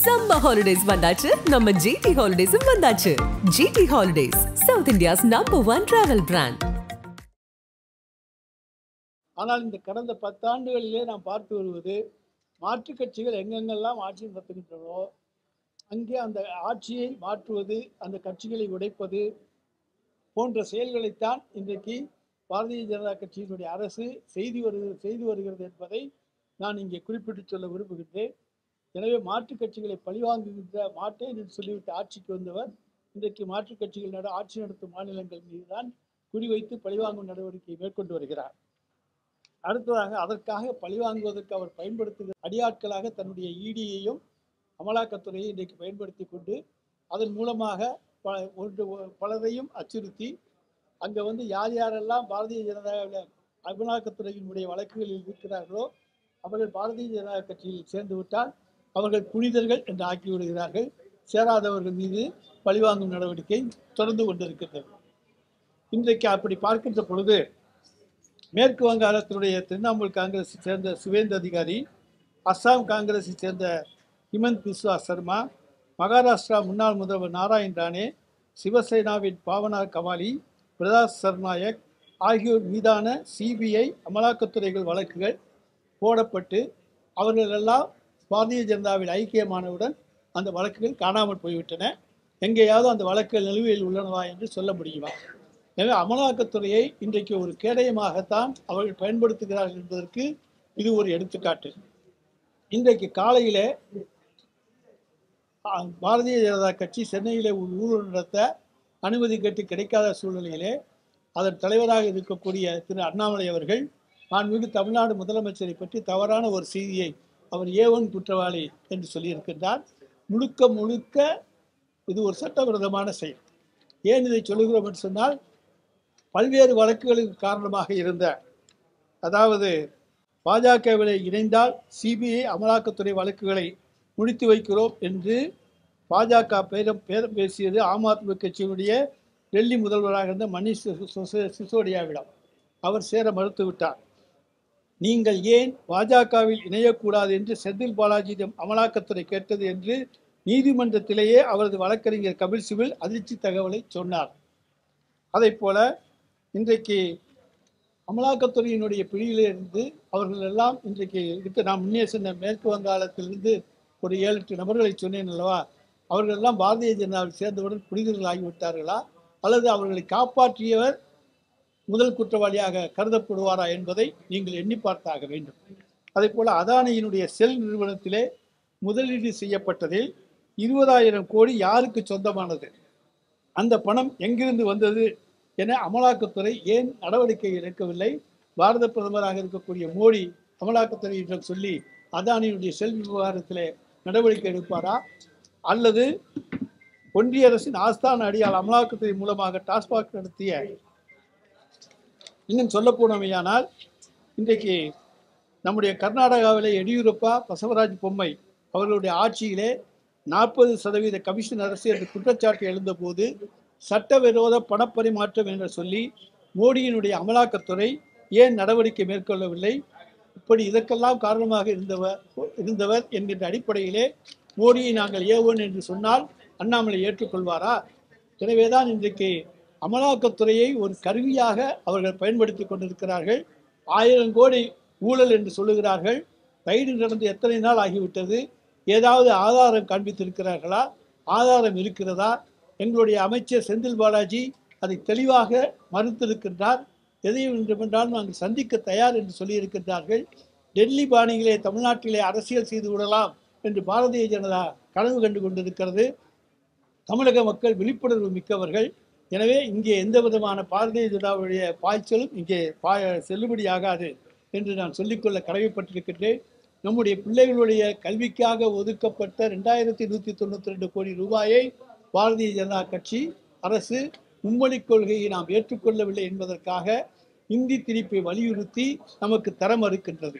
Summer holidays வந்தாச்சு நம்ம GT Holidays வந்தாச்சு. GT Holidays, South India's #1 travel brand. ஆனால் இந்த கடந்த 10 ஆண்டுகளிலே நாம் பார்த்து வருவது மாற்றுக் கட்சிகள் எங்கெங்கெல்லாம் ஆட்சி நடத்துகின்றனோ அங்கே அந்த ஆட்சியை மாற்றுவது, அந்த கட்சிகளை உடைப்பது போன்ற செயல்களைத்தான் இன்றைக்கு பாரதிய ஜனதா கட்சியினுடைய அரசு செய்து வருகிறது என்பதை நான் இங்கே குறிப்பிட்டு சொல்ல விரும்புகின்றேன். எனவே மாற்றுக் கட்சிகளை பழிவாங்குகின்ற மாட்டேன் என்று சொல்லிவிட்டு ஆட்சிக்கு வந்தவர் இன்றைக்கு மாற்றுக் கட்சிகள் ஆட்சி நடத்தும் மாநிலங்கள் மீதுதான் குறிவைத்து பழிவாங்கும் நடவடிக்கையை மேற்கொண்டு வருகிறார். அடுத்ததாக அதற்காக பழிவாங்குவதற்கு அவர் பயன்படுத்துகிற அடியாட்களாக தன்னுடைய இடியையும் அமலாக்கத்துறையை இன்றைக்கு பயன்படுத்தி கொண்டு அதன் மூலமாக பலரையும் அச்சுறுத்தி அங்கே யார் யாரெல்லாம் பாரதிய ஜனதாவில் அமலாக்கத்துறையினுடைய வழக்குகளில் இருக்கிறார்களோ அவர்கள் பாரதிய ஜனதா கட்சியில் சேர்ந்து விட்டால் அவர்கள் புனிதர்கள் என்று ஆக்கிவிடுகிறார்கள். சேராதவர்கள் மீது பழிவாங்கும் நடவடிக்கை தொடர்ந்து கொண்டிருக்கின்றது. இன்றைக்கு அப்படி பார்க்கின்ற பொழுது மேற்கு வங்காளத்தினுடைய திரிணாமுல் காங்கிரஸை சேர்ந்த சுவேந்து அதிகாரி, அஸ்ஸாம் காங்கிரஸை சேர்ந்த ஹிமந்த் பிஸ்வா சர்மா, மகாராஷ்டிரா முன்னாள் முதல்வர் நாராயண் ரானே, சிவசேனாவின் பாவனா கவாலி, பிரதாஸ் சர்நாயக் ஆகியோர் மீதான சிபிஐ அமலாக்கத்துறைகள் வழக்குகள் போடப்பட்டு அவர்களெல்லாம் பாரதிய ஜனதாவில் ஐக்கியமானவுடன் அந்த வழக்குகள் காணாமல் போய்விட்டன. எங்கேயாவது அந்த வழக்குகள் நிலுவையில் உள்ளனவா என்று சொல்ல முடியுமா? எனவே அமலாக்கத்துறையை இன்றைக்கு ஒரு கேடயமாகத்தான் அவர்கள் பயன்படுத்துகிறார்கள் என்பதற்கு இது ஒரு எடுத்துக்காட்டு. இன்றைக்கு காலையிலே பாரதிய ஜனதா கட்சி சென்னையிலே ஒரு ஊழல் நடத்த அனுமதி கேட்டு கிடைக்காத சூழ்நிலையிலே அதன் தலைவராக இருக்கக்கூடிய திரு அண்ணாமலை அவர்கள் மாண்புமிகு தமிழ்நாடு முதலமைச்சரை பற்றி தவறான ஒரு செய்தியை அவர் A1 குற்றவாளி என்று சொல்லியிருக்கின்றார். முழுக்க இது ஒரு சட்டவிரோதமான செயல். ஏன் இதை சொல்லுகிறோம் என்று சொன்னால், பல்வேறு வழக்குகளின் காரணமாக இருந்த, அதாவது பாஜகவிலே இணைந்தால் சிபிஐ அமலாக்கத்துறை வழக்குகளை முடித்து வைக்கிறோம் என்று பாஜக பேரம் பேசியது ஆம் ஆத்மி கட்சியினுடைய டெல்லி முதல்வராக இருந்த மணிஷ் சிசோடியாவிடம். அவர் சேர மறுத்துவிட்டார். நீங்கள் ஏன் பாஜகவில் இணையக்கூடாது என்று செந்தில் பாலாஜியிடம் அமலாக்கத்துறை கேட்டது என்று நீதிமன்றத்திலேயே அவரது வழக்கறிஞர் கபில் சிபில் அதிர்ச்சி தகவலை சொன்னார். அதை போல இன்றைக்கு அமலாக்கத்துறையினுடைய பிடியிலிருந்து அவர்கள் எல்லாம் இன்றைக்கு நான் முன்னே சொன்ன மேற்கு வங்காளத்திலிருந்து ஒரு 7-8 நபர்களை சொன்னேன் அல்லவா, அவர்கள் எல்லாம் பாரதிய ஜனதாவில் சேர்ந்தவுடன் புனிதர்கள் ஆகிவிட்டார்களா அல்லது அவர்களை காப்பாற்றியவர் முதல் குற்றவாளியாக கருதப்படுவாரா என்பதை நீங்கள் எண்ணி பார்த்தாக வேண்டும். அதே போல அதானியினுடைய செல் நிறுவனத்திலே முதலீடு செய்யப்பட்டதில் 20,000 கோடி யாருக்கு சொந்தமானது, அந்த பணம் எங்கிருந்து வந்தது என அமலாக்கத்துறை ஏன் நடவடிக்கை எடுக்கவில்லை? பாரத பிரதமராக இருக்கக்கூடிய மோடி அமலாக்கத்துறையிடம் சொல்லி அதானியினுடைய செல் விவகாரத்திலே நடவடிக்கை எடுப்பாரா? அல்லது ஒன்றிய அரசின் ஆஸ்தான அடியால் அமலாக்கத்துறை மூலமாக டாஸ்மாக் நடத்திய, இன்னும் சொல்ல போனமையானால் இன்றைக்கு நம்முடைய கர்நாடகாவிலே எடியூரப்பா பசவராஜ் பொம்மை அவர்களுடைய ஆட்சியிலே 40% கமிஷன் அரசு என்று குற்றச்சாட்டு எழுந்தபோது சட்டவிரோத பணப்பரிமாற்றம் என்று சொல்லி மோடியினுடைய அமலாக்கத்துறை ஏன் நடவடிக்கை மேற்கொள்ளவில்லை? இப்படி இதற்கெல்லாம் காரணமாக இருந்தவர் என்கின்ற அடிப்படையிலே மோடியை நாங்கள் A1 என்று சொன்னால் அண்ணாமலை ஏற்றுக்கொள்வாரா? எனவேதான் இன்றைக்கு அமலாக்கத்துறையை ஒரு கருவியாக அவர்கள் பயன்படுத்தி கொண்டிருக்கிறார்கள். 1000 கோடி ஊழல் என்று சொல்லுகிறார்கள். ரைடு நடந்து எத்தனை நாள் ஆகிவிட்டது? ஏதாவது ஆதாரம் காண்பித்திருக்கிறார்களா? ஆதாரம் இருக்கிறதா? எங்களுடைய அமைச்சர் செந்தில் பாலாஜி அதை தெளிவாக மறுத்திருக்கின்றார். எதையும் வேண்டுமென்றாலும் நாங்கள் சந்திக்க தயார் என்று சொல்லியிருக்கின்றார்கள். டெல்லி பாணியிலே தமிழ்நாட்டிலே அரசியல் செய்து விடலாம் என்று பாரதிய ஜனதா கனவு கண்டு கொண்டிருக்கிறது. தமிழக மக்கள் விழிப்புணர்வு மிக்கவர்கள். எனவே இங்கே எந்த விதமான பாரதிய ஜனதாவுடைய பாய்ச்சலும் இங்கே செல்லுபடியாகாது என்று நான் சொல்லிக்கொள்ள கடமைப்பட்டிருக்கின்றேன். நம்முடைய பிள்ளைகளுடைய கல்விக்காக ஒதுக்கப்பட்ட 2192 கோடி ரூபாயை பாரதிய ஜனதா கட்சி அரசு மும்மொழி கொள்கையை நாம் ஏற்றுக்கொள்ளவில்லை என்பதற்காக இந்தி திணிப்பை வலியுறுத்தி நமக்கு தர மறுக்கின்றது.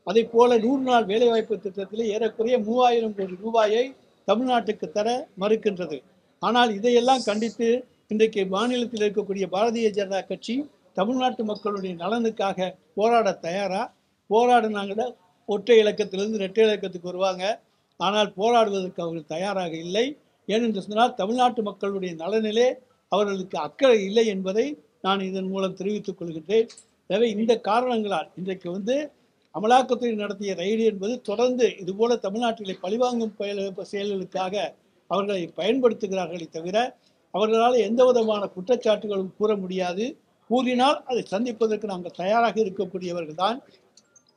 அதை போல 100 நாள் வேலைவாய்ப்பு திட்டத்திலே ஏறக்குறைய 3000 கோடி ரூபாயை தமிழ்நாட்டுக்கு தர மறுக்கின்றது. ஆனால் இதையெல்லாம் கண்டித்து இன்றைக்கு மாநிலத்தில் இருக்கக்கூடிய பாரதிய ஜனதா கட்சி தமிழ்நாட்டு மக்களுடைய நலனுக்காக போராட தயாரா? போராடினாங்கன்னா ஒற்றை இலக்கத்திலிருந்து இரட்டை இலக்கத்துக்கு வருவாங்க. ஆனால் போராடுவதற்கு அவர்கள் தயாராக இல்லை. ஏனென்று சொன்னால் தமிழ்நாட்டு மக்களுடைய நலனிலே அவர்களுக்கு அக்கறை இல்லை என்பதை நான் இதன் மூலம் தெரிவித்துக் கொள்கின்றேன். எனவே இந்த காரணங்களால் இன்றைக்கு அமலாக்கத்துறை நடத்திய ரைடு என்பது தொடர்ந்து இதுபோல தமிழ்நாட்டிலே பழிவாங்கும் செயல்களுக்காக அவர்களை பயன்படுத்துகிறார்களே தவிர அவர்களால் எந்த விதமான குற்றச்சாட்டுகளும் கூற முடியாது. கூறினால் அதை சந்திப்பதற்கு நாங்கள் தயாராக இருக்கக்கூடியவர்கள் தான்.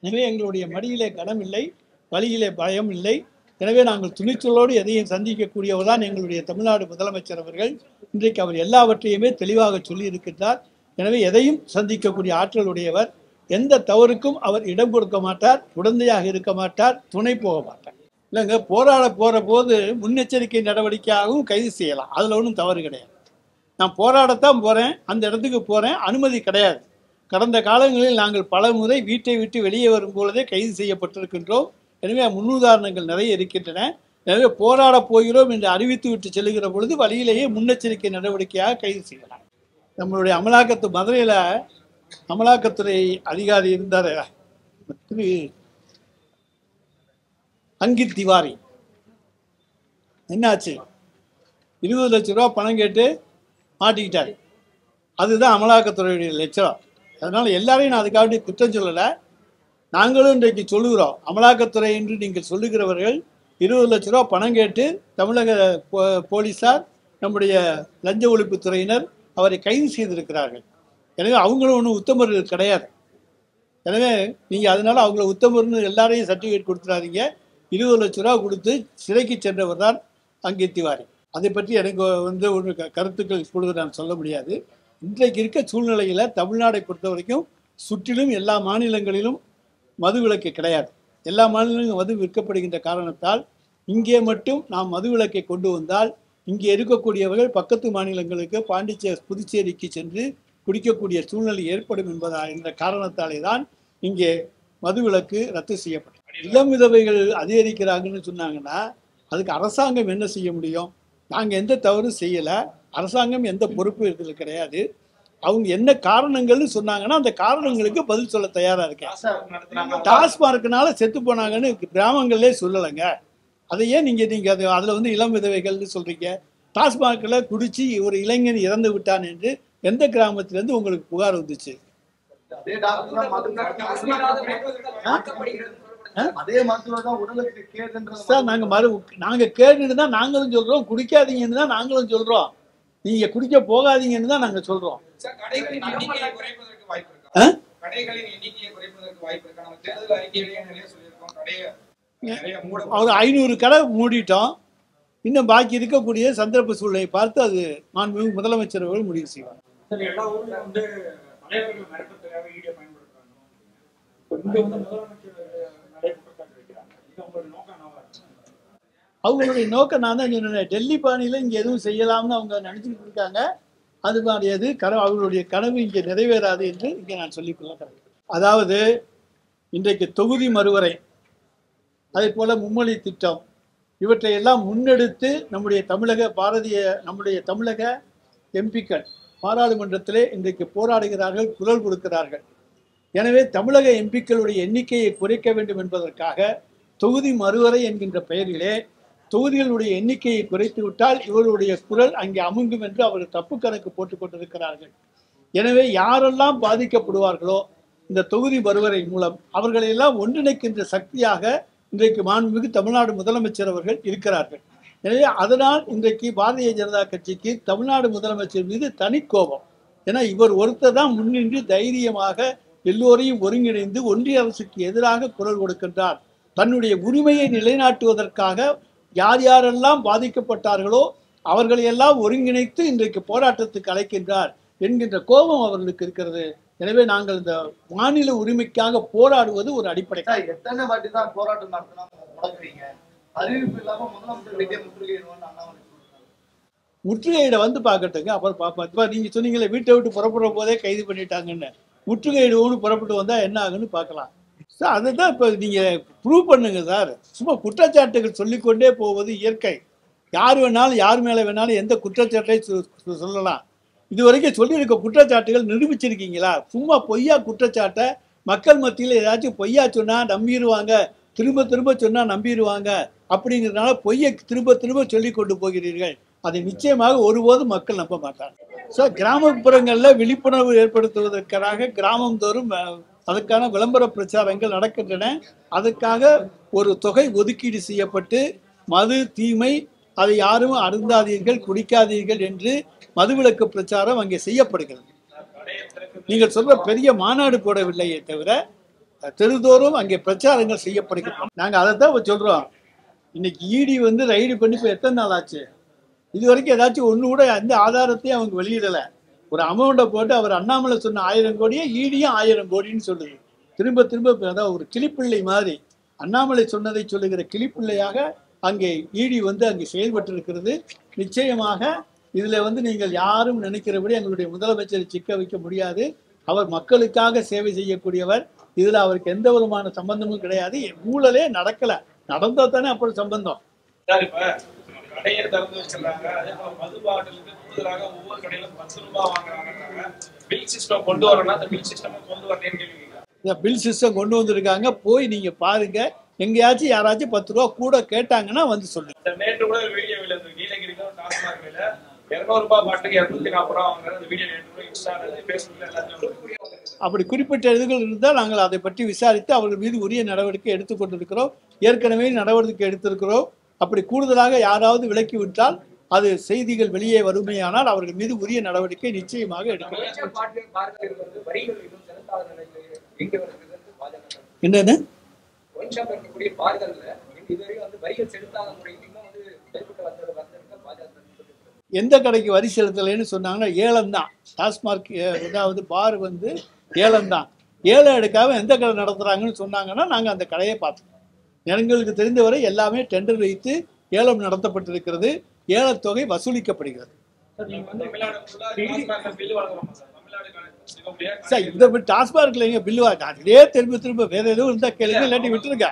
எனவே எங்களுடைய மடியிலே கனம் இல்லை, வழியிலே பயம் இல்லை. எனவே நாங்கள் துணிச்சலோடு எதையும் சந்திக்கக்கூடியவர் தான் எங்களுடைய தமிழ்நாடு முதலமைச்சர் அவர்கள். இன்றைக்கு அவர் எல்லாவற்றையுமே தெளிவாக சொல்லி இருக்கின்றார். எனவே எதையும் சந்திக்கக்கூடிய ஆற்றல் உடையவர். எந்த தவறுக்கும் அவர் இடம் கொடுக்க மாட்டார், உடந்தையாக இருக்க மாட்டார், துணை போக மாட்டார். இல்லைங்க, போராட போகிற போது முன்னெச்சரிக்கை நடவடிக்கையாகவும் கைது செய்யலாம், அதில் ஒன்றும் தவறு கிடையாது. நான் போராடத்தான் போகிறேன், அந்த இடத்துக்கு போகிறேன், அனுமதி கிடையாது. கடந்த காலங்களில் நாங்கள் பல முறை வீட்டை விட்டு வெளியே வரும்பொழுதே கைது செய்யப்பட்டிருக்கின்றோம். எனவே முன்னுதாரணங்கள் நிறைய இருக்கின்றன. எனவே போராட போகிறோம் என்று அறிவித்து விட்டு செல்லுகிற பொழுது வழியிலேயே முன்னெச்சரிக்கை நடவடிக்கையாக கைது செய்யலாம். நம்மளுடைய மதுரையில் அமலாக்கத்துறை அதிகாரி இருந்தார், திரு அங்கித் திவாரி. என்னாச்சு? 20 லட்ச ரூபா பணம் கேட்டு மாட்டிக்கிட்டார். அதுதான் அமலாக்கத்துறையுடைய லட்சம். அதனால் எல்லாரையும் நான் அதுக்காக குற்றம் சொல்லலை. நாங்களும் இன்றைக்கு சொல்லுகிறோம், அமலாக்கத்துறை என்று நீங்கள் சொல்லுகிறவர்கள் 20 லட்ச ரூபா பணம் கேட்டு தமிழக போலீஸார், நம்முடைய லஞ்ச ஒழிப்புத்துறையினர் அவரை கைது செய்திருக்கிறார்கள். எனவே அவங்களும் ஒன்றும் உத்தமர்கள் கிடையாது. எனவே நீங்கள் அதனால் அவங்கள உத்தமர்னு எல்லாரையும் சர்டிஃபிகேட் கொடுத்துடாதீங்க. 20 லட்ச ரூபா கொடுத்து சிறைக்கு சென்றவர் தான் அங்கித் திவாரி. அதை பற்றி எனக்கு ஒரு கருத்துக்கள் இப்பொழுது நான் சொல்ல முடியாது. இன்றைக்கு இருக்க சூழ்நிலையில் தமிழ்நாடை பொறுத்த வரைக்கும் சுற்றிலும் எல்லா மாநிலங்களிலும் மதுவிலக்கு கிடையாது. எல்லா மாநிலங்களிலும் மது விற்கப்படுகின்ற காரணத்தால் இங்கே மட்டும் நாம் மதுவிலக்கை கொண்டு வந்தால் இங்கே இருக்கக்கூடியவர்கள் பக்கத்து மாநிலங்களுக்கு புதுச்சேரிக்கு சென்று குடிக்கக்கூடிய சூழ்நிலை ஏற்படும் என்ற காரணத்தாலே தான் இங்கே மதுவிலக்கு ரத்து செய்யப்பட்டது. இளம் விதவைகள் அதிகரிக்கிறாங்கன்னு சொன்னாங்கன்னா அதுக்கு அரசாங்கம் என்ன செய்ய முடியும்? நாங்கள் எந்த தவறும் செய்யலை, அரசாங்கம் எந்த பொறுப்பு இதில் கிடையாது. அவங்க என்ன காரணங்கள்னு சொன்னாங்கன்னா அந்த காரணங்களுக்கு பதில் சொல்ல தயாராக இருக்கேன். டாஸ்மார்க்னால செத்து போனாங்கன்னு கிராமங்களே சொல்லலைங்க. அதை ஏன் நீங்கள் அதில் இளம் விதவைகள்னு சொல்கிறீங்க? டாஸ்மார்க்கில் குடிச்சு ஒரு இளைஞன் இறந்து விட்டான் என்று எந்த கிராமத்திலேருந்து உங்களுக்கு புகார் வந்துச்சு? சார் நாங்கள் கேட்டுன்னு தான் நாங்களும் சொல்கிறோம், குடிக்காதீங்கன்னு தான் நாங்களும் சொல்கிறோம், நீங்கள் குடிக்க போகாதீங்கன்னு தான் நாங்கள் சொல்கிறோம். ஒரு 500 கடை மூடிட்டோம். இன்னும் பாக்கி இருக்கக்கூடிய சந்தர்ப்ப சூழ்நிலையை பார்த்து அது மாண்புமிகு முதலமைச்சர் அவர்கள் முடிவு செய்வார். அவங்களுடைய நோக்கம் நான் தான் சொன்னேன், டெல்லி பாணியில் இங்கே எதுவும் செய்யலாம்னு அவங்க நினச்சிக்கிட்டு இருக்காங்க. அது மாதிரியாது அவர்களுடைய கனவு இங்கே நிறைவேறாது என்று இங்கே நான் சொல்லிக்கொள்ள. அதாவது இன்றைக்கு தொகுதி மறுவரை, அதே போல மும்மொழி திட்டம், இவற்றையெல்லாம் முன்னெடுத்து நம்முடைய தமிழக எம்பிக்கள் பாராளுமன்றத்திலே இன்றைக்கு போராடுகிறார்கள், குரல் கொடுக்கிறார்கள். எனவே தமிழக எம்பிக்களுடைய எண்ணிக்கையை குறைக்க வேண்டும் என்பதற்காக தொகுதி மறுவரை என்கின்ற பெயரிலே தொகுதிகளுடைய எண்ணிக்கையை குறைத்து விட்டால் இவருடைய குரல் அங்கே அமுங்கும் என்று அவர்கள் தப்பு கணக்கு போட்டுக் கொண்டிருக்கிறார்கள். எனவே யாரெல்லாம் பாதிக்கப்படுவார்களோ இந்த தொகுதி மறுவரை மூலம் அவர்களையெல்லாம் ஒன்றிணைக்கின்ற சக்தியாக இன்றைக்கு மாண்புமிகு தமிழ்நாடு முதலமைச்சர் அவர்கள் இருக்கிறார்கள். எனவே அதனால் இன்றைக்கு பாரதிய ஜனதா கட்சிக்கு தமிழ்நாடு முதலமைச்சர் மீது தனி கோபம். ஏன்னா இவர் ஒருத்தர் தான் முன்னின்று தைரியமாக எல்லோரையும் ஒருங்கிணைந்து ஒன்றிய அரசுக்கு எதிராக குரல் கொடுக்கின்றார். தன்னுடைய உரிமையை நிலைநாட்டுவதற்காக யார் யாரெல்லாம் பாதிக்கப்பட்டார்களோ அவர்களையெல்லாம் ஒருங்கிணைத்து இன்றைக்கு போராட்டத்துக்கு அழைக்கின்றார் என்கின்ற கோபம் அவர்களுக்கு இருக்கிறது. எனவே நாங்கள் இந்த மாநில உரிமைக்காக போராடுவது ஒரு அடிப்படை. எத்தனை வாட்டி தான் போராட்டம் நடத்துறீங்க? அறிவிப்பு இல்லாம முற்றுகையிட பார்க்கட்டுங்க, அப்புறம் பார்ப்போம். நீங்க சொன்னீங்களே வீட்டை விட்டு புறப்படுற போதே கைது பண்ணிட்டாங்கன்னு, முற்றுகையிடுவோன்னு புறப்பட்டு வந்தா என்ன ஆகுன்னு பார்க்கலாம் சார். அதுதான் இப்போ நீங்க ப்ரூவ் பண்ணுங்க சார். சும்மா குற்றச்சாட்டுகள் சொல்லிக்கொண்டே போவது இயற்கை. யார் வேணாலும் யார் மேலே வேணாலும் எந்த குற்றச்சாட்டை சொல்லலாம். இதுவரைக்கும் சொல்லியிருக்க குற்றச்சாட்டுகள் நிரூபிச்சிருக்கீங்களா? சும்மா பொய்யா குற்றச்சாட்டை மக்கள் மத்தியில் ஏதாச்சும் பொய்யா சொன்னால் நம்பிடுவாங்க, திரும்ப திரும்ப சொன்னால் நம்பிடுவாங்க அப்படிங்கிறதுனால பொய்யை திரும்ப திரும்ப சொல்லி கொண்டு போகிறீர்கள். அதை நிச்சயமாக ஒருபோதும் மக்கள் நம்ப மாட்டாங்க. ஸோ கிராமப்புறங்களில் விழிப்புணர்வு ஏற்படுத்துவதற்காக கிராமந்தோறும் அதுக்கான விளம்பர பிரச்சாரங்கள் நடக்கின்றன. அதுக்காக ஒரு தொகை ஒதுக்கீடு செய்யப்பட்டு மது தீமை, அதை யாரும் அருந்தாதீர்கள், குடிக்காதீர்கள் என்று மதுவிலக்கு பிரச்சாரம் அங்கே செய்யப்படுகிறது. நீங்கள் சொல்ற பெரிய மாநாடு போடவில்லையே தவிர தெருதோறும் அங்கே பிரச்சாரங்கள் செய்யப்படுகிறது. நாங்கள் அதை தான் சொல்றோம். இன்னைக்கு இடி ரைடு பண்ணி இப்போ எத்தனை நாள் ஆச்சு? இது வரைக்கும் ஏதாச்சும் ஒன்று கூட எந்த ஆதாரத்தையும் அவங்க வெளியிடலை. ஒரு அமௌண்ட்டை போட்டு அவர் அண்ணாமலை சொன்ன 1000 கோடியே ஈடியும் 1000 கோடின்னு சொல்லுது. திரும்ப திரும்ப அதான் ஒரு கிளிப்பிள்ளை மாதிரி அண்ணாமலை சொன்னதை சொல்லுகிற கிளிப்பிள்ளையாக அங்கே ஈடி அங்கே செயல்பட்டு இருக்கிறது. நிச்சயமாக இதில் நீங்கள் யாரும் நினைக்கிறபடி எங்களுடைய முதலமைச்சரை சிக்க வைக்க முடியாது. அவர் மக்களுக்காக சேவை செய்யக்கூடியவர். இதில் அவருக்கு எந்த விதமான சம்பந்தமும் கிடையாது. ஊழலே நடக்கலை. நடந்தா தானே அப்புறம் சம்பந்தம். கடையை திறந்து வச்சிருக்காங்க. அதே போல மது பாட்டிலுக்கு கூடுதலாக ஒவ்வொரு கடையிலும் 10 ரூபாய் வாங்குறாங்க. பில் சிஸ்டம் கொண்டு வரணும்னா அந்த பில் சிஸ்டம் கொண்டு வரேன்னு கேள்வி. பில் சிஸ்டம் கொண்டு வந்திருக்காங்க. போய் நீங்க பாருங்க. எங்கேயாச்சும் யாராச்சும் 10 ரூபா கூட கேட்டாங்கன்னா சொல்லுங்க. நேற்று கூட வீடியோ விழுந்து நீலகிரியில டாஸ்மார்க்ல 200 ரூபாய் பாட்டுக்கு 240 ரூபாய் வாங்குற அந்த வீடியோ நேற்று இன்ஸ்டால ஃபேஸ்புக்ல எல்லாத்தையும் அப்படி குறிப்பிட்ட இதுகள் இருந்தால் நாங்கள் அதை பற்றி விசாரித்து அவர்கள் மீது உரிய நடவடிக்கை எடுத்துக்கொண்டிருக்கிறோம். ஏற்கனவே நடவடிக்கை எடுத்திருக்கிறோம். அப்படி கூடுதலாக யாராவது விலக்கி விட்டால் அது செய்திகள் வெளியே வருமையானால் அவர்கள் மீது உரிய நடவடிக்கை நிச்சயமாக எடுக்கிறோம். என்னன்னு எந்த கடைக்கு வரி செலுத்தலைன்னு சொன்னாங்கன்னா ஏலம் தான். டாஸ்மார்க் அதாவது பார் ஏலம் தான். ஏலம் எடுக்காம எந்த கடை நடத்துறாங்கன்னு சொன்னாங்கன்னா நாங்கள் அந்த கடையை பார்த்தோம். எங்களுக்கு தெரிந்தவரை எல்லாமே டெண்டர் வைத்து ஏலம் நடத்தப்பட்டிருக்கிறது. ஏலத்தொகை வசூலிக்கப்படுகிறது. சார் இந்த டாஸ்மார்க்ல எங்க பில்லு வாங்க அதே திரும்ப திரும்ப வேற எதுவும் இருந்தா கேளுங்க, இல்லாட்டி விட்டுருங்க.